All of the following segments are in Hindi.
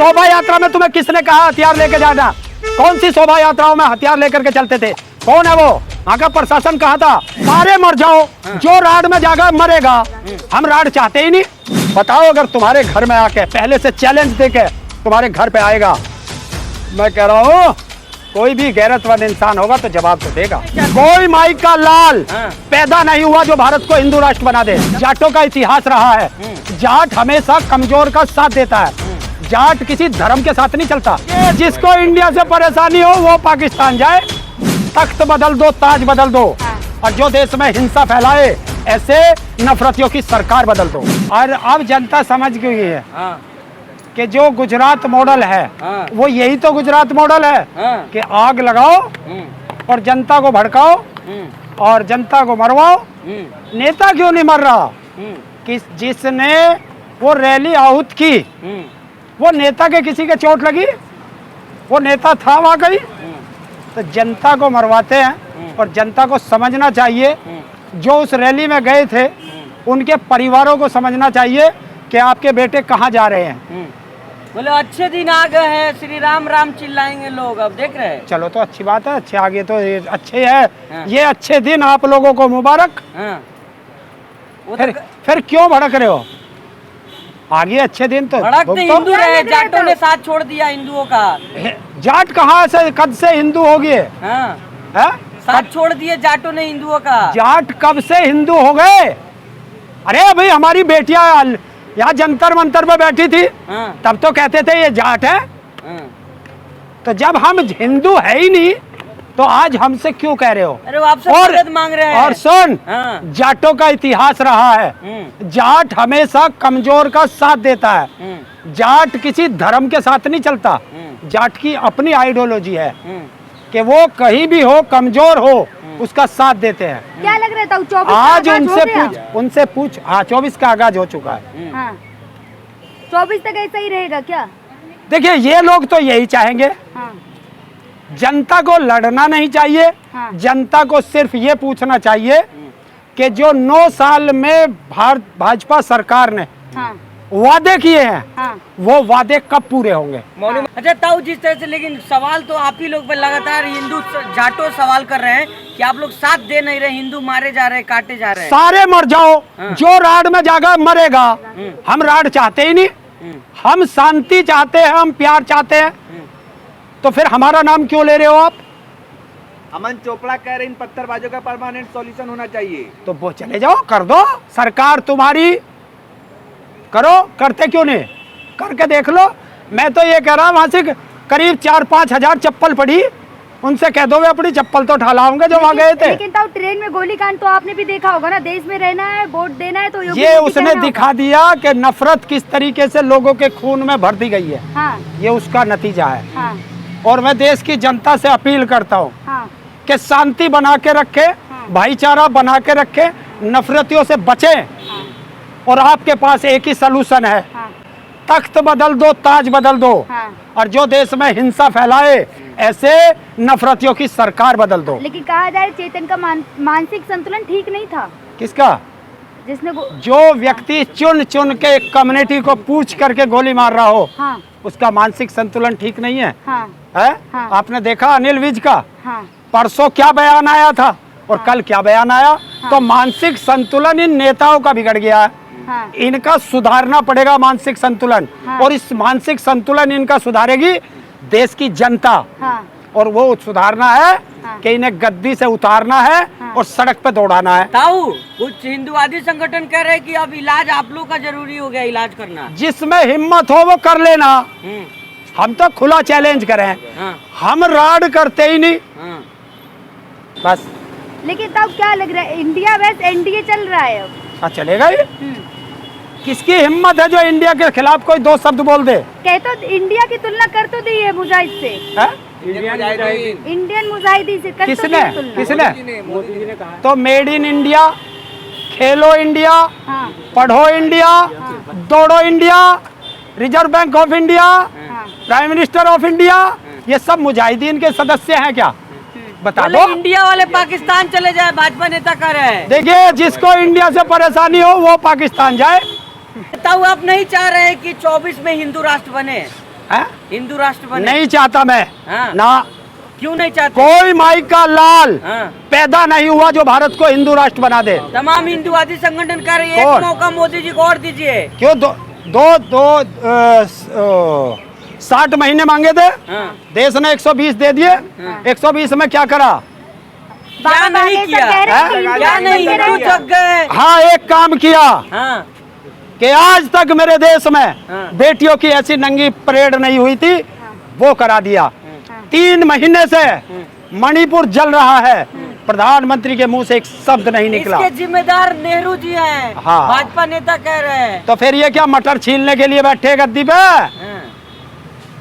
शोभा यात्रा में तुम्हें किसने कहा हथियार लेके जाना? कौन सी शोभा यात्राओं में हथियार लेकर के चलते थे? कौन है वो? वहाँ का प्रशासन कहा था सारे मर जाओ, जो राड में जाकर मरेगा। हम राड चाहते ही नहीं। बताओ, अगर तुम्हारे घर में आके पहले से चैलेंज देके तुम्हारे घर पे आएगा, मैं कह रहा हूँ कोई भी गैरतमंद इंसान होगा तो जवाब तो देगा। कोई माई का लाल पैदा नहीं हुआ जो भारत को हिंदू राष्ट्र बना दे। जाटों का इतिहास रहा है, जाट हमेशा कमजोर का साथ देता है, जाट किसी धर्म के साथ नहीं चलता। जिसको इंडिया से परेशानी हो वो पाकिस्तान जाए, तख्त बदल दो, ताज बदल दो, और जो देश में हिंसा फैलाए ऐसे नफरतियों की सरकार बदल दो। और अब जनता समझ गई है कि जो गुजरात मॉडल है वो यही तो गुजरात मॉडल है कि आग लगाओ और जनता को भड़काओ और जनता को मरवाओ। नेता क्यों नहीं मर रहा? कि जिसने वो रैली आहूत की वो नेता के किसी के चोट लगी? वो नेता था वहां कहीं? तो जनता को मरवाते हैं। और जनता को समझना चाहिए, जो उस रैली में गए थे उनके परिवारों को समझना चाहिए कि आपके बेटे कहाँ जा रहे हैं। बोले अच्छे दिन आ गए हैं, श्री राम राम चिल्लाएंगे लोग, अब देख रहे हैं। चलो तो अच्छी बात है, अच्छे आगे तो ये अच्छे है। ये अच्छे दिन आप लोगों को मुबारक। फिर क्यों भड़क रहे हो? आगे अच्छे दिन तो भड़कते हिंदू रहे, जाटों ने साथ छोड़ दिया हिंदुओं का। जाट कहाँ से कब से हिंदू हो गए? साथ छोड़ दिए जाटों ने हिंदुओं का। जाट कब से हिंदू हो गए? अरे भाई हमारी बेटियां यहाँ जंतर मंतर पे बैठी थी तब तो कहते थे ये जाट है। तो जब हम हिंदू है ही नहीं तो आज हमसे क्यों कह रहे हो? अरे वो आपसे मदद मांग रहे हैं। और सुन, जाटों का इतिहास रहा है, जाट हमेशा कमजोर का साथ देता है, जाट किसी धर्म के साथ नहीं चलता। जाट की अपनी आइडियोलॉजी है कि वो कहीं भी हो, कमजोर हो, उसका साथ देते हैं। क्या लग रहा था? आज उनसे पूछ। हाँ, 24 का आगाज हो चुका है। हाँ। 24 तक ऐसा ही रहेगा क्या? देखिए, ये लोग तो यही चाहेंगे। हाँ। जनता को लड़ना नहीं चाहिए। हाँ। जनता को सिर्फ ये पूछना चाहिए कि जो 9 साल में भाजपा सरकार ने वादे किए हैं वो वादे कब पूरे होंगे? अच्छा ताऊ, जिस तरह से, लेकिन सवाल तो आप ही लोग पे लगातार हिंदू जाटो सवाल कर रहे हैं कि आप लोग साथ दे नहीं रहे, हिंदू मारे जा रहे हैं, काटे जा रहे हैं। सारे मर जाओ, जो राड में जाकर मरेगा। हम राड चाहते ही नहीं, हम शांति चाहते हैं, हम प्यार चाहते हैं। तो फिर हमारा नाम क्यों ले रहे हो आप? अमन चोपड़ा कह रहे इन पत्थरबाजों का परमानेंट सॉल्यूशन होना चाहिए। तो वो चले जाओ, कर दो, सरकार तुम्हारी, करो। करते क्यों नहीं? करके देख लो। मैं तो ये कह रहा हूँ, वहां से करीब 4-5 हजार चप्पल पड़ी, उनसे कह दो वे अपनी चप्पल तो उठा लाऊंगे जो वहाँ गए थे। लेकिन तो ट्रेन में गोली कांड तो आपने भी देखा होगा ना। देश में रहना है, वोट देना है, तो ये उसने दिखा दिया कि नफरत किस तरीके से लोगों के खून में भर दी गई है। हाँ। ये उसका नतीजा है। हाँ। और मैं देश की जनता से अपील करता हूँ कि शांति बना के रखे, भाईचारा बना के रखे, नफरतियों से बचे। और आपके पास एक ही सलूशन है, तख्त बदल दो, ताज बदल दो, और जो देश में हिंसा फैलाए ऐसे नफरतियों की सरकार बदल दो। लेकिन कहा जाए चेतन का मानसिक संतुलन ठीक नहीं था। किसका? जिसने जो व्यक्ति चुन चुन के एक कम्युनिटी को पूछ करके गोली मार रहा हो, उसका मानसिक संतुलन ठीक नहीं है। है? आपने देखा अनिल विज का परसों क्या बयान आया था और कल क्या बयान आया? तो मानसिक संतुलन इन नेताओं का बिगड़ गया है। इनका सुधारना पड़ेगा मानसिक संतुलन। और इस मानसिक संतुलन इनका सुधारेगी देश की जनता। और वो सुधारना है कि इन्हें गद्दी से उतारना है और सड़क पे दौड़ाना है। ताऊ, कुछ हिंदुवादी संगठन कह रहे हैं कि अब इलाज आप लोग का जरूरी हो गया, इलाज करना। जिसमें हिम्मत हो वो कर लेना। हम तो खुला चैलेंज करें। हम राड करते ही नहीं बस। लेकिन तब क्या लग रहा है, इंडिया वेस्ट एनडीए चल रहा है अब? चलेगा ही। किसकी हिम्मत है जो इंडिया के खिलाफ कोई 2 शब्द बोल दे? कह तो इंडिया की तुलना कर तो दी है मुजाहिद से। इंडियन मुजाहिदीन से कर किसने? तो किसने? मोदी जी ने कहा। तो made in India, Khelo India, पढ़ो इंडिया, दौड़ो India, reserve bank of India, prime minister of India, ये सब मुजाहिदीन के सदस्य हैं क्या? बता दो। इंडिया वाले पाकिस्तान चले जाए, भाजपा नेता कह रहे हैं। देखिए, जिसको इंडिया से परेशानी हो वो पाकिस्तान जाए। ताऊ, आप नहीं चाह रहे कि 24 में हिंदू राष्ट्र बने? हैं? हिंदू राष्ट्र बने? नहीं चाहता मैं। हाँ। ना, क्यों नहीं चाहते? कोई माई का लाल हाँ। पैदा नहीं हुआ जो भारत को हिंदू राष्ट्र बना दे। तमाम हिंदूवादी संगठन कह रहे हैं, एक कौन? मौका मोदी जी को और दीजिए। क्यों 60 महीने मांगे थे, हाँ। देश ने 120 दे दिए। 120 में क्या करा? क्या नहीं किया? क्या नहीं, हिंदू जग गए। हाँ, एक काम किया हाँ। कि आज तक मेरे देश में हाँ। बेटियों की ऐसी नंगी परेड नहीं हुई थी, वो करा दिया। 3 महीने से मणिपुर जल रहा है, प्रधानमंत्री के मुंह से एक शब्द नहीं निकला। इसके जिम्मेदार नेहरू जी हैं। हाँ। भाजपा नेता कह रहे हैं। तो फिर ये क्या मटर छीलने के लिए बैठे गद्दी पे? हाँ।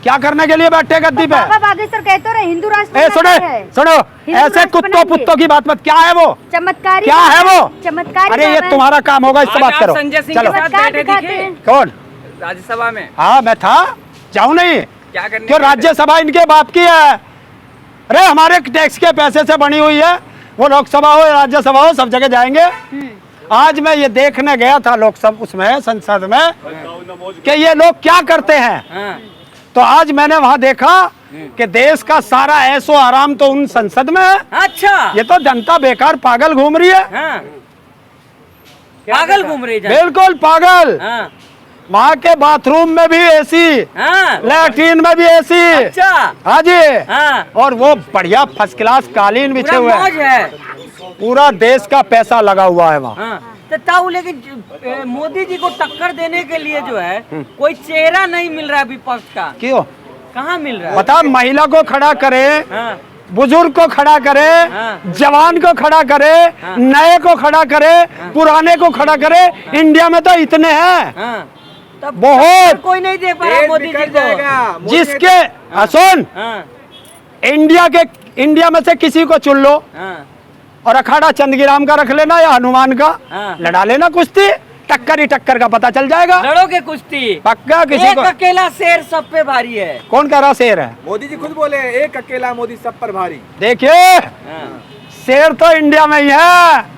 क्या करने के लिए बैठे गद्दी पे? बाबा बागेश्वर कहते रहे हिंदू राष्ट्र ए, बनाना है। सुनो, हिंदू ऐसे राष्ट्र कुत्तों बनाएंगे। पुत्तों की बात मत। क्या है वो? चमत्कारी क्या है वो? चमत्कारी अरे ये काम है। तुम्हारा काम होगा, इससे बात करो। संजय सिंह चलो। के साथ चमत्कार बैठे दिखाते दिखे हैं। कौन? राज्यसभा में हाँ, मैं था, जाऊं नहीं? क्या करने क्यों? गए थे? राज्यसभा इनके बाप की है। अरे हमारे टैक्स के पैसे से बनी हुई है। वो लोकसभा हो, राज्यसभा हो, सब जगह जाएंगे। आज मैं ये देखने गया था लोकसभा, उसमें संसद में, कि ये लोग क्या करते हैं। हाँ। तो आज मैंने वहां देखा कि देश का सारा ऐशो आराम तो उन संसद में है। अच्छा। ये तो जनता बेकार पागल घूम रही है। हाँ। पागल घूम रही है। बिल्कुल पागल। हाँ। वहाँ के बाथरूम में भी एसी, हाँ। लैट्रीन में भी एसी। अच्छा। हाँ जी। हाँ। और वो बढ़िया फर्स्ट क्लास कालीन बिछे पूरा हुए मौज हैं। है। पूरा देश का पैसा लगा हुआ है वहाँ। हाँ। तो ताऊ, लेकिन मोदी जी को टक्कर देने के लिए जो है कोई चेहरा नहीं मिल रहा है विपक्ष का। क्यों? कहाँ मिल रहा है? बता, महिला को खड़ा करे, हाँ। बुजुर्ग को खड़ा करे, हाँ। जवान को खड़ा करे, हाँ। नए को खड़ा करे, पुराने को खड़ा करे। इंडिया में तो इतने हैं। हाँ। तब बहुत। कोई नहीं दे पा रहा देश मोदी जी बिखर को। जाएगा। मोदी जिसके सुन, हाँ। इंडिया में से किसी को चुन लो हाँ। और अखाड़ा चंदगीराम का रख लेना या हनुमान का, हाँ। लड़ा लेना कुश्ती, टक्कर ही टक्कर का पता चल जाएगा। लड़ोगे कुश्ती? पक्का। किसी एक को अकेला शेर सब पे भारी है। कौन कह रहा शेर है? मोदी जी खुद बोले, एक अकेला मोदी सब पर भारी। देखिए, हाँ। शेर तो इंडिया में ही है,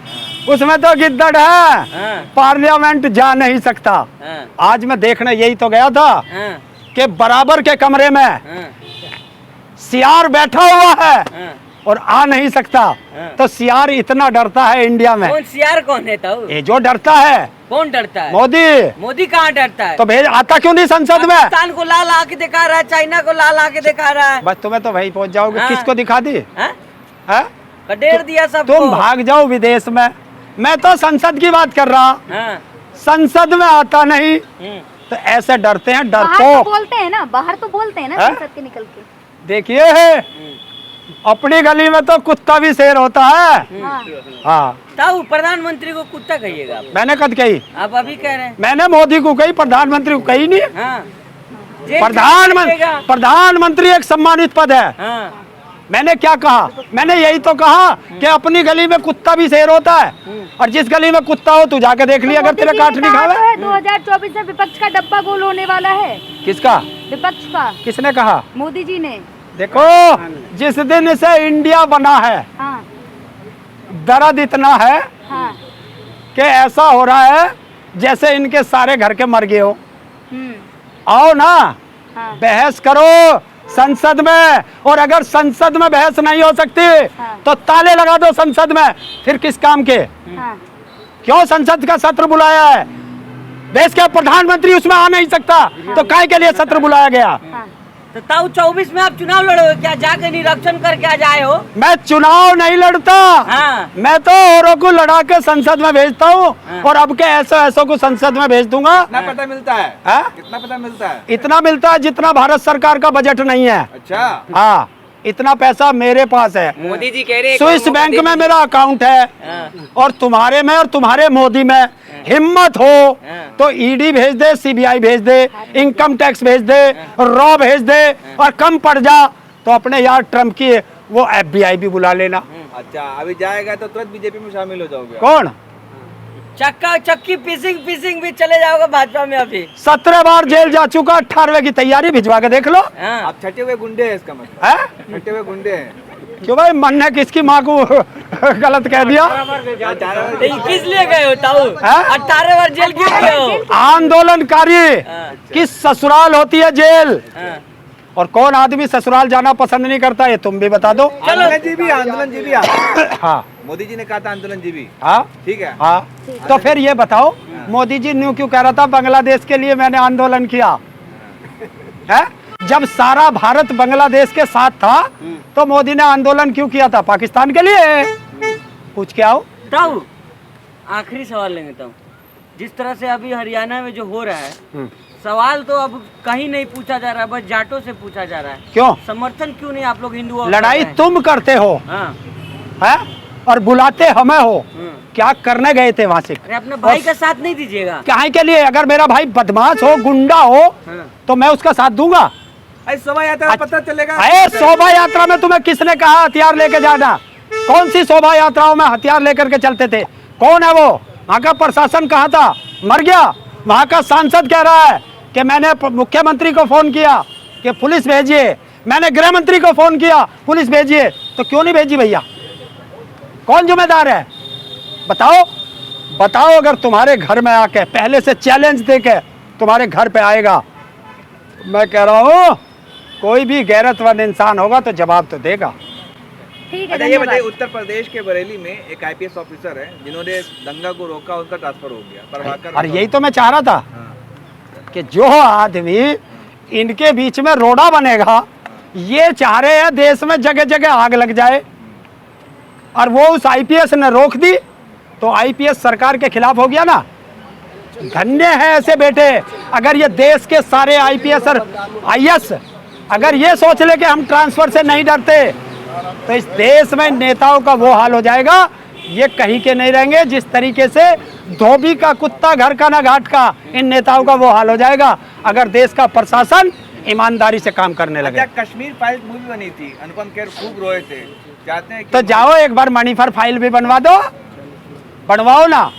उसमें तो गिद्दड़ है, हाँ। पार्लियामेंट जा नहीं सकता। हाँ। आज मैं देखने यही तो गया था हाँ। कि बराबर के कमरे में हाँ। सियार बैठा हुआ है हाँ। और आ नहीं सकता। हाँ। तो सियार इतना डरता है इंडिया में। कौन सियार कौन है ताऊ? ये जो डरता है कौन डरता है? मोदी। मोदी कहाँ डरता है? तो भेज आता क्यों नहीं संसद में? पाकिस्तान को लाल आके दिखा रहा है, चाइना को लाल आके दिखा रहा है। बस तुम्हें तो वही पहुंच जाओगे। हाँ। किसको दिखा दी? हाँ? है? कडेर दिया सबको। तुम भाग जाओ विदेश में। मैं तो संसद की बात कर रहा। हाँ। संसद में आता नहीं तो ऐसे डरते हैं, बाहर तो डरपोक। बोलते हैं ना, बाहर तो बोलते हैं ना हैं? संसद के निकल के। देखिए, अपनी गली में तो कुत्ता भी शेर होता है। हाँ। हाँ, ताऊ, प्रधानमंत्री को कुत्ता कहिएगा आप। मैंने कद कही? आप अभी कह रहे हैं। मैंने मोदी को कही, प्रधानमंत्री को कही नहीं। हाँ। जेल कहिएगा। प्रधानमंत्री एक सम्मानित पद है। हाँ। मैंने क्या कहा? मैंने यही तो कहा कि अपनी गली में कुत्ता भी शेर होता है, और जिस गली में कुत्ता हो तू जाके देख लिया, अगर मोदी तेरे जी काट ने नहीं कहा खावे। तो है 2024 में विपक्ष का डब्बा गोल होने वाला है। किसका? विपक्ष का। किसने कहा? मोदी जी ने। देखो, जिस दिन से इंडिया बना है, हाँ। दर्द इतना है हाँ। कि ऐसा हो रहा है जैसे इनके सारे घर के मर गए हो। हम्म। आओ ना, हाँ। बहस करो संसद में। और अगर संसद में बहस नहीं हो सकती हाँ। तो ताले लगा दो संसद में। फिर किस काम के? हाँ। क्यों संसद का सत्र बुलाया है? देश के प्रधानमंत्री उसमें आ नहीं सकता तो काय के लिए सत्र बुलाया गया? हाँ। तो ताऊ, 24 में आप चुनाव लड़ोगे क्या? जाके निरीक्षण करके आ जाए हो? मैं चुनाव नहीं लड़ता। हाँ। मैं तो औरों को लड़ा के संसद में भेजता हूँ। हाँ। और अब के ऐसो को संसद में भेज दूंगा। कितना पता मिलता है? हाँ? कितना पता मिलता है? इतना मिलता है जितना भारत सरकार का बजट नहीं है। अच्छा। हाँ, इतना पैसा मेरे पास है। मोदी जी कह रहे हैं स्विस बैंक में मेरा अकाउंट है, हाँ। और तुम्हारे में और तुम्हारे मोदी में हिम्मत हो हाँ। तो ईडी भेज दे, सीबीआई भेज दे, इनकम टैक्स भेज दे, रॉ भेज दे, और कम पड़ जा तो अपने यार ट्रम्प की वो FBI भी बुला लेना। अच्छा, अभी जाएगा तो तुरंत बीजेपी में शामिल हो जाओगे? कौन? चक्का चक्की पीसिंग भी चले जाओगे भाजपा में अभी। 17 बार जेल जा चुका, 18वें की तैयारी भिजवा के देख लो। हाँ। आप छठे हुए गुंडे हैं इसका मतलब, है छठे हुए गुंडे हैं। क्यों भाई, मन ने किसकी माँ को गलत कह दिया? तो किस लिए गए हो ताऊ? हाँ? 18 बार जेल क्यों गए हो? आंदोलनकारी हाँ। की ससुराल होती है जेल, हाँ। और कौन आदमी ससुराल जाना पसंद नहीं करता, ये तुम भी बता दो। आंदोलन जी भी हाँ मोदी जी ने कहा था आंदोलन जी भी, हाँ ठीक है। हाँ, तो फिर ये बताओ, मोदी जी न्यू क्यों कह रहा था बांग्लादेश के लिए मैंने आंदोलन किया है? जब सारा भारत बांग्लादेश के साथ था तो मोदी ने आंदोलन क्यों किया था? पाकिस्तान के लिए। पूछ के आओ। ताऊ आखिरी सवाल लेंगे ताऊ, जिस तरह से अभी हरियाणा में जो हो रहा है, सवाल तो अब कहीं नहीं पूछा जा रहा है, बस जाटों से पूछा जा रहा है। क्यों? समर्थन क्यों नहीं आप लोग हिंदुओं का लड़ाई कर रहे हैं? तुम करते हो हाँ। है, और बुलाते हमें हो। क्या करने गए थे वहां से? अरे अपने भाई का साथ नहीं दीजिएगा। काहे के लिए? अगर मेरा भाई बदमाश हो, गुंडा हो, हाँ। तो मैं उसका साथ दूंगा। अरे शोभा यात्रा में पता चलेगा। अरे शोभा यात्रा में तुम्हें किसने कहा हथियार लेके जाना? कौन सी शोभा यात्राओं में हथियार लेकर के चलते थे? कौन है वो? वहाँ का प्रशासन कहाँ था? मर गया। वहाँ का सांसद कह रहा है कि मैंने मुख्यमंत्री को फोन किया कि पुलिस भेजिए, मैंने गृह मंत्री को फोन किया पुलिस भेजिए, तो क्यों नहीं भेजी भैया? कौन जिम्मेदार है? बताओ बताओ। अगर तुम्हारे घर में आके पहले से चैलेंज देके तुम्हारे घर पे आएगा, मैं कह रहा हूँ कोई भी गैरतमंद इंसान होगा तो जवाब तो देगा। ठीक है, अच्छा ये बताइए, धन्यवाद। उत्तर प्रदेश के बरेली में एक आईपीएस ऑफिसर है जिन्होंने दंगा को रोका, उनका ट्रांसफर हो गया प्रभाकर। और यही तो मैं चाह रहा था हाँ। कि जो आदमी इनके बीच में रोड़ा बनेगा, ये चाह रहे हैं देश में जगह जगह आग लग जाए, और वो उस आईपीएस ने रोक दी तो आईपीएस सरकार के खिलाफ हो गया ना। धन्य है ऐसे बेटे। अगर ये देश के सारे आईपीएस और आईएएस अगर ये सोच ले कि हम ट्रांसफर से नहीं डरते, तो इस देश में नेताओं का वो हाल हो जाएगा, ये कहीं के नहीं रहेंगे। जिस तरीके से धोबी का कुत्ता घर का ना घाट का, इन नेताओं का वो हाल हो जाएगा अगर देश का प्रशासन ईमानदारी से काम करने लगे। अच्छा, कश्मीर फाइल्स मूवी बनी थी, अनुपम खेर खूब रोए थे, चाहते हैं कि तो जाओ एक बार मणिफर फाइल भी बनवा दो, बनवाओ ना।